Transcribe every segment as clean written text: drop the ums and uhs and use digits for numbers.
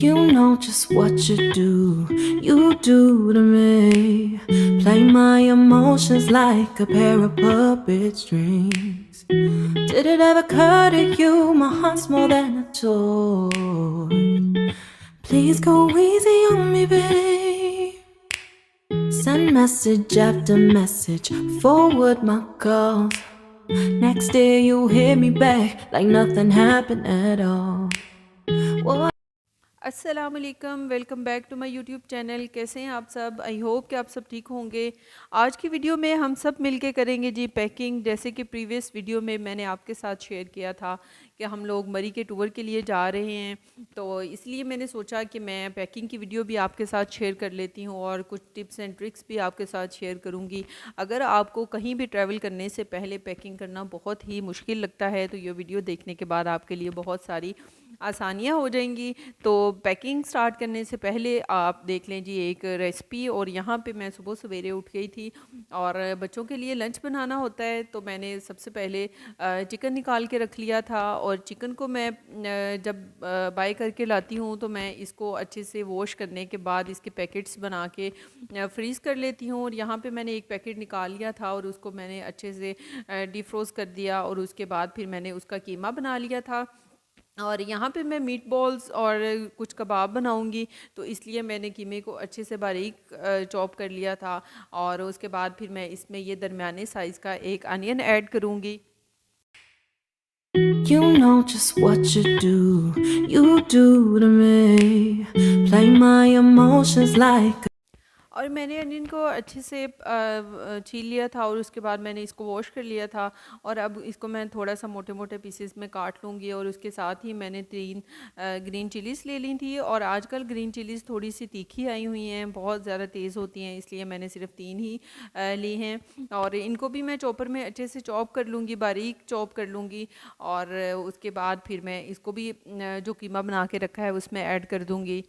You know just what you do to me. Play my emotions like a pair of puppet strings. Did it ever occur to you my heart's more than a toy? Please go easy on me, babe. Send message after message, forward my calls. Next day you hit me back like nothing happened at all. What? अस्सलाम वालेकुम, welcome back to my YouTube channel. कैसे हैं आप सब? I hope कि आप सब ठीक होंगे। आज की वीडियो में हम सब मिलके करेंगे जी पैकिंग। जैसे कि प्रीवियस वीडियो में मैंने आपके साथ शेयर किया था कि हम लोग मरी के टूर के लिए जा रहे हैं, तो इसलिए मैंने सोचा कि मैं पैकिंग की वीडियो भी आपके साथ शेयर कर लेती हूँ और कुछ टिप्स एंड ट्रिक्स भी आपके साथ शेयर करूँगी। अगर आपको कहीं भी ट्रैवल करने से पहले पैकिंग करना बहुत ही मुश्किल लगता है तो ये वीडियो देखने के बाद आपके लिए बहुत सारी आसानियाँ हो जाएंगी। तो पैकिंग स्टार्ट करने से पहले आप देख लें जी एक रेसिपी। और यहाँ पे मैं सुबह सवेरे उठ गई थी और बच्चों के लिए लंच बनाना होता है, तो मैंने सबसे पहले चिकन निकाल के रख लिया था। और चिकन को मैं जब बाय करके लाती हूँ तो मैं इसको अच्छे से वॉश करने के बाद इसके पैकेट्स बना के फ्रीज़ कर लेती हूँ। और यहाँ पे मैंने एक पैकेट निकाल लिया था और उसको मैंने अच्छे से डिफ्रोज़ कर दिया और उसके बाद फिर मैंने उसका कीमा बना लिया था। और यहाँ पे मैं मीट बॉल्स और कुछ कबाब बनाऊँगी, तो इसलिए मैंने कीमे को अच्छे से बारीक चॉप कर लिया था। और उसके बाद फिर मैं इसमें ये दरमियाने साइज़ का एक अनियन ऐड करूँगी। You know just what you do to me. Play my emotions like. और मैंने अनियन को अच्छे से छील लिया था और उसके बाद मैंने इसको वॉश कर लिया था। और अब इसको मैं थोड़ा सा मोटे मोटे पीसेस में काट लूँगी। और उसके साथ ही मैंने 3 ग्रीन चिलीज़ ले ली थी। और आजकल ग्रीन चिलीज़ थोड़ी सी तीखी आई हुई हैं, बहुत ज़्यादा तेज़ होती हैं, इसलिए मैंने सिर्फ 3 ही ली हैं। और इनको भी मैं चॉपर में अच्छे से चॉप कर लूँगी, बारीक चॉप कर लूँगी। और उसके बाद फिर मैं इसको भी जो कीमा बना के रखा है उसमें ऐड कर दूँगी।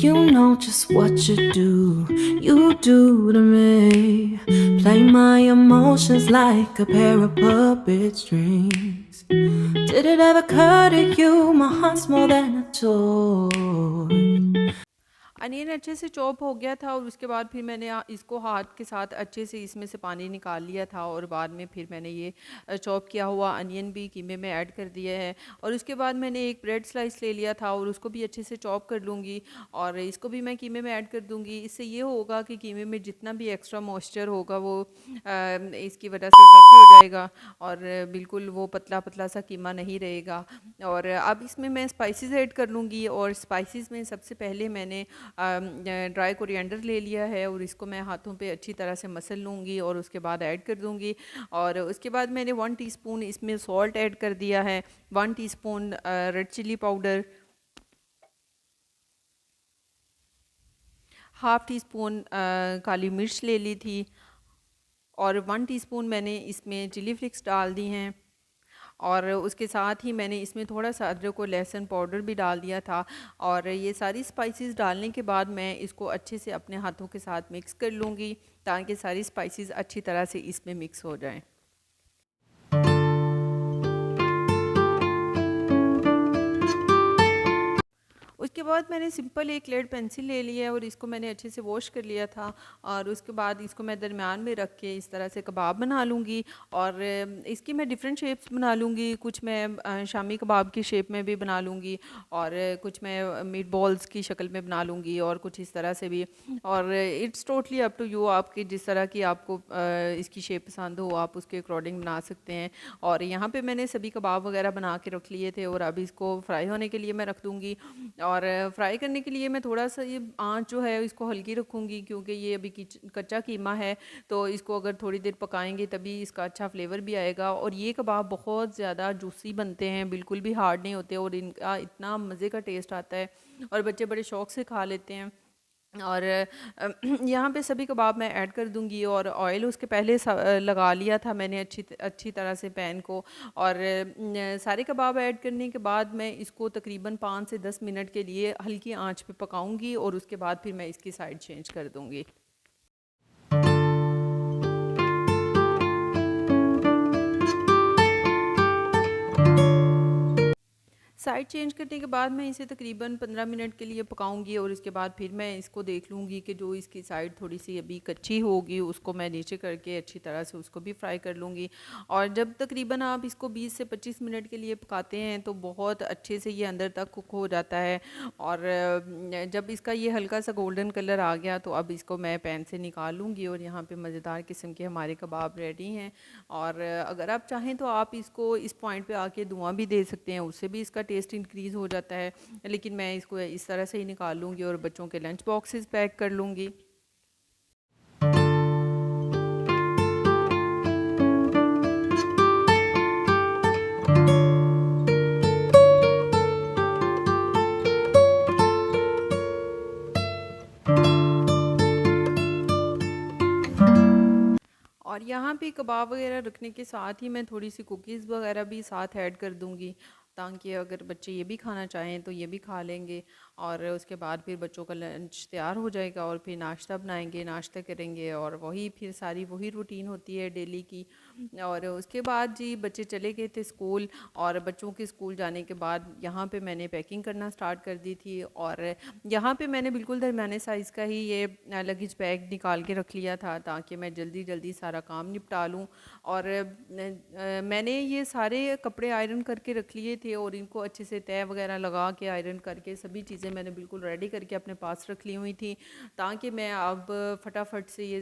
You know just what you do to me. Play my emotions like a pair of puppet strings. Did it ever occur to you my heart's more than a toy? Onion अच्छे से chop हो गया था और उसके बाद फिर मैंने इसको हाथ के साथ अच्छे से इसमें से पानी निकाल लिया था। और बाद में फिर मैंने ये चॉप किया हुआ अनियन भी कीमे में ऐड कर दिया है। और उसके बाद मैंने एक ब्रेड स्लाइस ले लिया था और उसको भी अच्छे से चॉप कर लूँगी और इसको भी मैं कीमे में ऐड कर दूँगी। इससे ये होगा कि कीमे में जितना भी एक्स्ट्रा मॉइस्चर होगा वो इसकी वजह से सख्त हो जाएगा और बिल्कुल वो पतला पतला सा कीमा नहीं रहेगा। और अब इसमें मैं स्पाइसेस ऐड कर लूँगी। और स्पाइसेस में सबसे पहले मैंने ड्राई कोरिएंडर ले लिया है और इसको मैं हाथों पे अच्छी तरह से मसल लूँगी और उसके बाद ऐड कर दूँगी। और उसके बाद मैंने 1 टीस्पून इसमें सॉल्ट ऐड कर दिया है, 1 teaspoon red chilli powder, half teaspoon काली मिर्च ले ली थी और 1 टीस्पून मैंने इसमें चिली फ्लिक्स डाल दी हैं। और उसके साथ ही मैंने इसमें थोड़ा सा अदरक और लहसुन पाउडर भी डाल दिया था। और ये सारी स्पाइसेस डालने के बाद मैं इसको अच्छे से अपने हाथों के साथ मिक्स कर लूँगी ताकि सारी स्पाइसेस अच्छी तरह से इसमें मिक्स हो जाएं। उसके बाद मैंने सिंपल एक लेड पेंसिल ले लिया और इसको मैंने अच्छे से वॉश कर लिया था। और उसके बाद इसको मैं दरमियान में रख के इस तरह से कबाब बना लूँगी। और इसकी मैं डिफरेंट शेप्स बना लूँगी, कुछ मैं शामी कबाब की शेप में भी बना लूँगी और कुछ मैं मीट बॉल्स की शक्ल में बना लूँगी और कुछ इस तरह से भी। और it's totally up to you, आपकी जिस तरह की आपको इसकी शेप पसंद हो आप उसके अकॉर्डिंग बना सकते हैं। और यहाँ पे मैंने सभी कबाब वगैरह बना के रख लिए थे और अब इसको फ्राई होने के लिए मैं रख दूँगी। और फ्राई करने के लिए मैं थोड़ा सा ये आँच जो है इसको हल्की रखूँगी क्योंकि ये अभी कच्चा कीमा है, तो इसको अगर थोड़ी देर पकाएंगे तभी इसका अच्छा फ्लेवर भी आएगा। और ये कबाब बहुत ज़्यादा जूसी बनते हैं, बिल्कुल भी हार्ड नहीं होते और इनका इतना मज़े का टेस्ट आता है और बच्चे बड़े शौक़ से खा लेते हैं। और यहाँ पे सभी कबाब मैं ऐड कर दूंगी और ऑयल उसके पहले लगा लिया था मैंने अच्छी अच्छी तरह से पैन को। और सारे कबाब ऐड करने के बाद मैं इसको तकरीबन 5 से 10 मिनट के लिए हल्की आंच पे पकाऊंगी और उसके बाद फिर मैं इसकी साइड चेंज कर दूंगी। साइड चेंज करने के बाद मैं इसे तकरीबन 15 मिनट के लिए पकाऊंगी और इसके बाद फिर मैं इसको देख लूँगी कि जो इसकी साइड थोड़ी सी अभी कच्ची होगी उसको मैं नीचे करके अच्छी तरह से उसको भी फ्राई कर लूँगी। और जब तकरीबन आप इसको 20 से 25 मिनट के लिए पकाते हैं तो बहुत अच्छे से ये अंदर तक कुक हो जाता है। और जब इसका ये हल्का सा गोल्डन कलर आ गया तो अब इसको मैं पैन से निकाल लूँगी और यहाँ पे मज़ेदार किस्म के हमारे कबाब रेडी हैं। और अगर आप चाहें तो आप इसको इस पॉइंट पे आके धुआं भी दे सकते हैं, उससे भी इसका टेस्ट इंक्रीज़ हो जाता है। लेकिन मैं इसको इस तरह से ही निकाल लूँगी और बच्चों के लंच बॉक्सेस पैक कर लूँगी। और यहाँ पे कबाब वगैरह रखने के साथ ही मैं थोड़ी सी कुकीज़ वगैरह भी साथ ऐड कर दूँगी, ताकि अगर बच्चे ये भी खाना चाहें तो ये भी खा लेंगे। और उसके बाद फिर बच्चों का लंच तैयार हो जाएगा और फिर नाश्ता बनाएंगे, नाश्ता करेंगे और वही फिर सारी वही रूटीन होती है डेली की। और उसके बाद जी बच्चे चले गए थे स्कूल, और बच्चों के स्कूल जाने के बाद यहाँ पे मैंने पैकिंग करना स्टार्ट कर दी थी। और यहाँ पे मैंने बिल्कुल दरमियाने साइज़ का ही ये लगेज बैग निकाल के रख लिया था, ताकि मैं जल्दी जल्दी सारा काम निपटा लूँ। और मैंने ये सारे कपड़े आयरन करके रख लिए थे और इनको अच्छे से तह वगैरह लगा के आयरन करके सभी चीज़ें मैंने बिल्कुल रेडी करके अपने पास रख ली हुई थी, ताकि मैं अब फटाफट से ये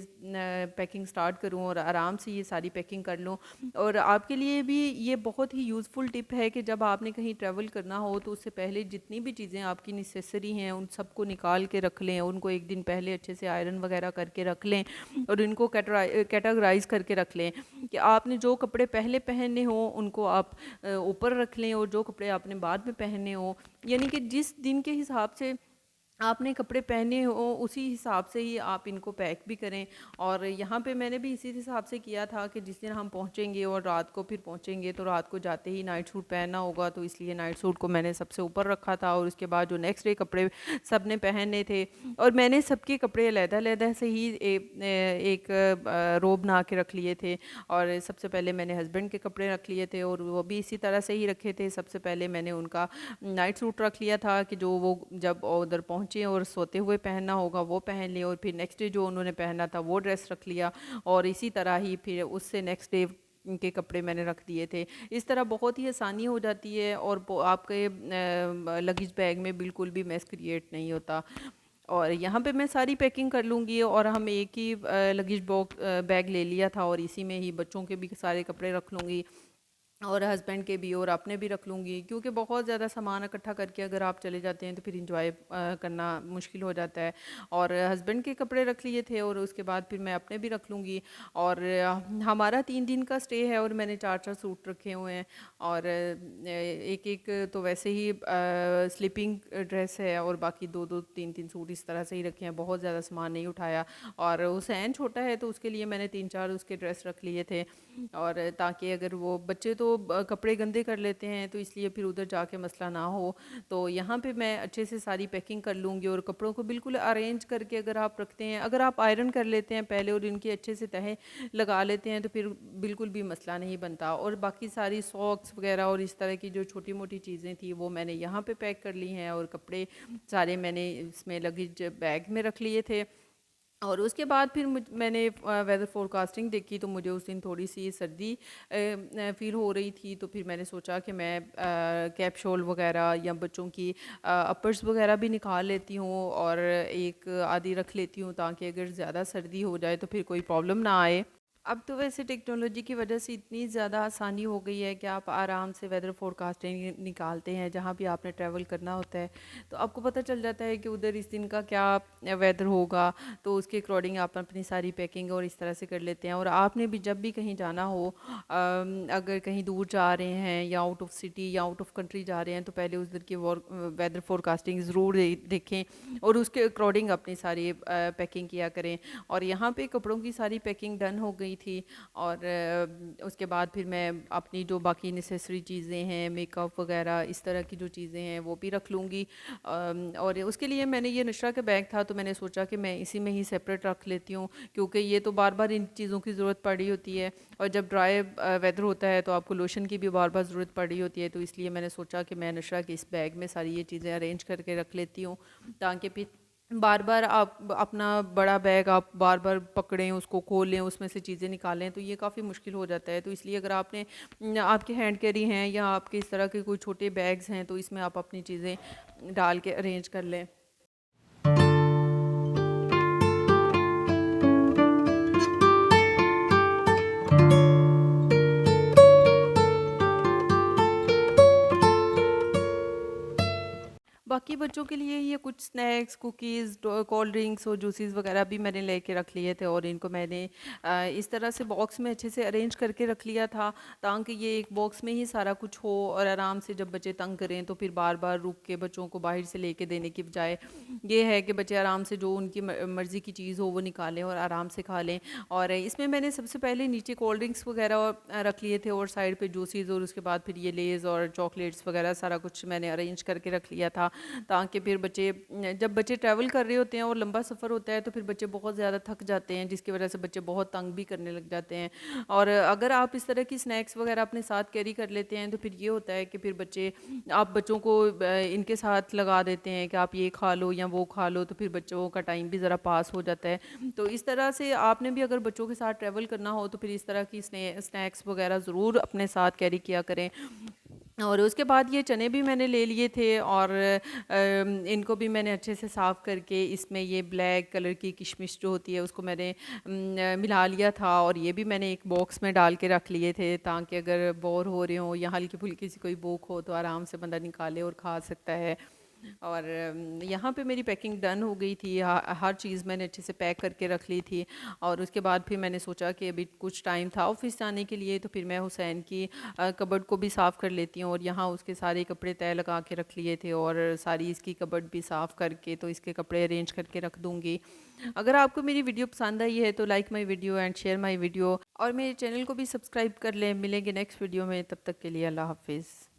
पैकिंग स्टार्ट करूं और आराम से ये सारी पैकिंग कर लूं। और आपके लिए भी ये बहुत ही यूज़फुल टिप है कि जब आपने कहीं ट्रैवल करना हो तो उससे पहले जितनी भी चीज़ें आपकी नेसेसरी हैं उन सबको निकाल के रख लें, उनको एक दिन पहले अच्छे से आयरन वगैरह करके रख लें और इनको कैटेगराइज करके रख लें कि आपने जो कपड़े पहले पहनने हो उनको आप ऊपर रख लें और जो कपड़े आपने बाद में पहनने हो, यानी कि जिस दिन के हिसाब से आपने कपड़े पहने हो उसी हिसाब से ही आप इनको पैक भी करें। और यहाँ पे मैंने भी इसी हिसाब से किया था कि जिस दिन हम पहुँचेंगे और रात को फिर पहुँचेंगे तो रात को जाते ही नाइट सूट पहनना होगा, तो इसलिए नाइट सूट को मैंने सबसे ऊपर रखा था। और उसके बाद जो नेक्स्ट डे कपड़े सब ने पहनने थे, और मैंने सबके कपड़े अलग-अलग से ही एक रो बना के रख लिए थे। और सबसे पहले मैंने हस्बैंड के कपड़े रख लिए थे और वो भी इसी तरह से ही रखे थे। सबसे पहले मैंने उनका नाइट सूट रख लिया था कि जो वो जब उधर पहुँचे और सोते हुए पहनना होगा वो पहन लिया, और फिर नेक्स्ट डे जो उन्होंने पहना था वो ड्रेस रख लिया, और इसी तरह ही फिर उससे नेक्स्ट डे के कपड़े मैंने रख दिए थे। इस तरह बहुत ही आसानी हो जाती है और आपके लगेज बैग में बिल्कुल भी मैस क्रिएट नहीं होता। और यहाँ पे मैं सारी पैकिंग कर लूँगी, और हम एक ही लगेज बॉक्स बैग ले लिया था और इसी में ही बच्चों के भी सारे कपड़े रख लूँगी और हस्बैंड के भी और अपने भी रख लूँगी, क्योंकि बहुत ज़्यादा सामान इकट्ठा करके अगर आप चले जाते हैं तो फिर इंजॉय करना मुश्किल हो जाता है। और हस्बैंड के कपड़े रख लिए थे और उसके बाद फिर मैं अपने भी रख लूँगी। और हमारा 3 दिन का स्टे है और मैंने 4-4 सूट रखे हुए हैं, और एक एक तो वैसे ही स्लीपिंग ड्रेस है और बाकी 2-2 3-3 सूट इस तरह से ही रखे हैं, बहुत ज़्यादा सामान नहीं उठाया। और हुसैन छोटा है तो उसके लिए मैंने 3-4 उसके ड्रेस रख लिए थे, और ताकि अगर वो बच्चे तो कपड़े गंदे कर लेते हैं तो इसलिए फिर उधर जाके मसला ना हो। तो यहाँ पे मैं अच्छे से सारी पैकिंग कर लूँगी और कपड़ों को बिल्कुल अरेंज करके अगर आप रखते हैं, अगर आप आयरन कर लेते हैं पहले और इनकी अच्छे से तह लगा लेते हैं तो फिर बिल्कुल भी मसला नहीं बनता। और बाकी सारी सॉक्स वगैरह और इस तरह की जो छोटी मोटी चीज़ें थी वो मैंने यहाँ पे पैक कर ली हैं, और कपड़े सारे मैंने इसमें लगेज बैग में रख लिए थे। और उसके बाद फिर मैंने वेदर फोरकास्टिंग देखी तो मुझे उस दिन थोड़ी सी सर्दी फील हो रही थी, तो फिर मैंने सोचा कि मैं कैप शॉल वगैरह या बच्चों की अपर्स वगैरह भी निकाल लेती हूँ और एक आधी रख लेती हूँ, ताकि अगर ज़्यादा सर्दी हो जाए तो फिर कोई प्रॉब्लम ना आए। अब तो वैसे टेक्नोलॉजी की वजह से इतनी ज़्यादा आसानी हो गई है कि आप आराम से वेदर फोरकास्टिंग निकालते हैं जहाँ भी आपने ट्रैवल करना होता है, तो आपको पता चल जाता है कि उधर इस दिन का क्या वेदर होगा, तो उसके अकॉर्डिंग आप अपनी सारी पैकिंग और इस तरह से कर लेते हैं। और आपने भी जब भी कहीं जाना हो, अगर कहीं दूर जा रहे हैं या आउट ऑफ सिटी या आउट ऑफ कंट्री जा रहे हैं, तो पहले उधर की वेदर फोरकास्टिंग ज़रूर देखें और उसके अकॉर्डिंग अपनी सारी पैकिंग किया करें। और यहाँ पे कपड़ों की सारी पैकिंग डन हो गई हुई थी। और उसके बाद फिर मैं अपनी जो बाकी नेसेसरी चीज़ें हैं, मेकअप वगैरह इस तरह की जो चीज़ें हैं वो भी रख लूँगी। और उसके लिए मैंने ये नशरा का बैग था, तो मैंने सोचा कि मैं इसी में ही सेपरेट रख लेती हूँ, क्योंकि ये तो बार बार इन चीज़ों की ज़रूरत पड़ी होती है। और जब ड्राई वेदर होता है तो आपको लोशन की भी बार बार ज़रूरत पड़ी होती है, तो इसलिए मैंने सोचा कि मैं नशरा के इस बैग में सारी ये चीज़ें अरेंज करके रख लेती हूँ, ताकि फिर बार बार आप अपना बड़ा बैग आप बार बार पकड़ें, उसको खोलें, उसमें से चीज़ें निकालें, तो ये काफ़ी मुश्किल हो जाता है। तो इसलिए अगर आपने आपके हैंड कैरी हैं या आपके इस तरह के कोई छोटे बैग्स हैं, तो इसमें आप अपनी चीज़ें डाल के अरेंज कर लें। बाकी बच्चों के लिए ये कुछ स्नैक्स, कुकीज़, कोल्ड ड्रिंक्स और जूसेस वगैरह भी मैंने लेके रख लिए थे, और इनको मैंने इस तरह से बॉक्स में अच्छे से अरेंज करके रख लिया था, ताकि ये एक बॉक्स में ही सारा कुछ हो, और आराम से जब बच्चे तंग करें तो फिर बार बार रुक के बच्चों को बाहर से लेके देने की बजाय ये है कि बच्चे आराम से जो उनकी मर्ज़ी की चीज़ हो वो निकालें और आराम से खा लें। और इसमें मैंने सबसे पहले नीचे कोल्ड ड्रिंक्स वगैरह रख लिए थे, और साइड पे जूसेस, और उसके बाद फिर ये लेज़ और चॉकलेट्स वगैरह सारा कुछ मैंने अरेंज करके रख लिया था, ताकि फिर बच्चे जब बच्चे ट्रैवल कर रहे होते हैं और लंबा सफ़र होता है तो फिर बच्चे बहुत ज़्यादा थक जाते हैं, जिसकी वजह से बच्चे बहुत तंग भी करने लग जाते हैं। और अगर आप इस तरह की स्नैक्स वगैरह अपने साथ कैरी कर लेते हैं तो फिर ये होता है कि फिर बच्चे आप बच्चों को इनके साथ लगा देते हैं कि आप ये खा लो या वो खा लो, तो फिर बच्चों का टाइम भी ज़रा पास हो जाता है। तो इस तरह से आपने भी अगर बच्चों के साथ ट्रैवल करना हो तो फिर इस तरह की स्नैक्स वगैरह ज़रूर अपने साथ कैरी किया करें। और उसके बाद ये चने भी मैंने ले लिए थे, और इनको भी मैंने अच्छे से साफ़ करके इसमें ये ब्लैक कलर की किशमिश जो होती है उसको मैंने मिला लिया था, और ये भी मैंने एक बॉक्स में डाल के रख लिए थे, ताकि अगर बोर हो रहे हो या हल्की फुल्की सी कोई भूख हो तो आराम से बंदा निकाले और खा सकता है। और यहाँ पे मेरी पैकिंग डन हो गई थी, हर चीज़ मैंने अच्छे से पैक करके रख ली थी। और उसके बाद फिर मैंने सोचा कि अभी कुछ टाइम था ऑफिस जाने के लिए, तो फिर मैं हुसैन की कबर्ड को भी साफ़ कर लेती हूँ, और यहाँ उसके सारे कपड़े तय लगा के रख लिए थे, और सारी इसकी कबर्ड भी साफ़ करके तो इसके कपड़े अरेंज करके रख दूँगी। अगर आपको मेरी वीडियो पसंद आई है तो like my video and share my video, और मेरे चैनल को भी सब्सक्राइब कर लें। मिलेंगे नेक्स्ट वीडियो में, तब तक के लिए अल्लाह हाफिज़।